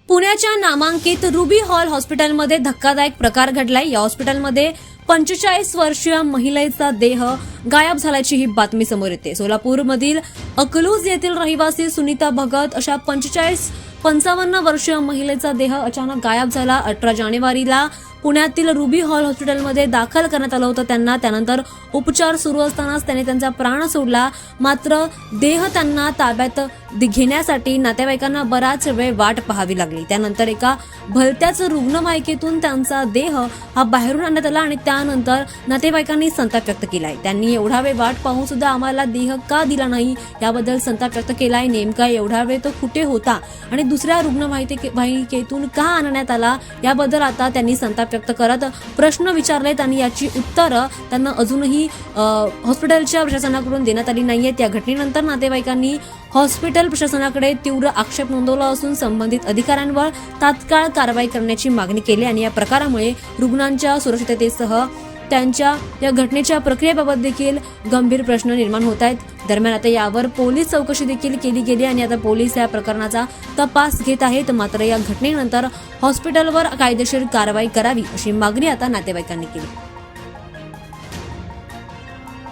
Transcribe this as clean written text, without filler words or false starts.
पुण्याच्या नामांकित ruby hall हॉस्पिटलमध्ये धक्कादायक प्रकार घडलाय। या हॉस्पिटलमध्ये 45 वर्षीय महिलेचा देह गायब झाल्याची ही बातमी समोर येते। सोलापूरमधील अकलूज येथील रहिवासी सुनीता भगत अशा 55 वर्षीय महिलेचा देह अचानक गायब झाला। 18 जानेवारीला पुण्यातील रुबी हॉल हॉस्पिटलमध्ये दाखल करण्यात आलं होतं त्यांना। त्यानंतर उपचार सुरू असतानाच त्याने त्यांचा प्राण सोडला। मात्र देह त्यांना ताब्यात घेण्यासाठी नातेवाईकांना बराच वेळ वाट पाहावी लागली। त्यानंतर एका भलत्याच रुग्णवाहिकेतून त्यांचा देह हा बाहेरून आणण्यात आला आणि त्यानंतर नातेवाईकांनी संताप व्यक्त केलाय। त्यांनी एवढा वेळ वाट पाहून सुद्धा आम्हाला देह का दिला नाही याबद्दल संताप व्यक्त केलाय। नेमका एवढा वेळ तो कुठे होता आणि दुसऱ्या रुग्णवाहिकेतून का आणण्यात आला याबद्दल आता त्यांनी संताप व्यक्त करत प्रश्न विचारलेत आणि याची उत्तरं त्यांना अजूनही हॉस्पिटलच्या प्रशासनाकडून देण्यात आली नाहीयेत। या घटनेनंतर नातेवाईकांनी हॉस्पिटल प्रशासनाकडे तीव्र आक्षेप नोंदवला असून संबंधित अधिकाऱ्यांवर तात्काळ कारवाई करण्याची मागणी केली आणि या प्रकारामुळे रुग्णांच्या सुरक्षिततेसह त्यांच्या या घटनेच्या प्रक्रियेबाबत देखील गंभीर प्रश्न निर्माण होत आहेत। दरम्यान आता यावर पोलीस चौकशी देखील केली गेली आणि आता पोलीस या प्रकरणाचा तपास घेत आहेत। मात्र या घटनेनंतर हॉस्पिटलवर कायदेशीर कारवाई करावी अशी मागणी आता नातेवाईकांनी केली।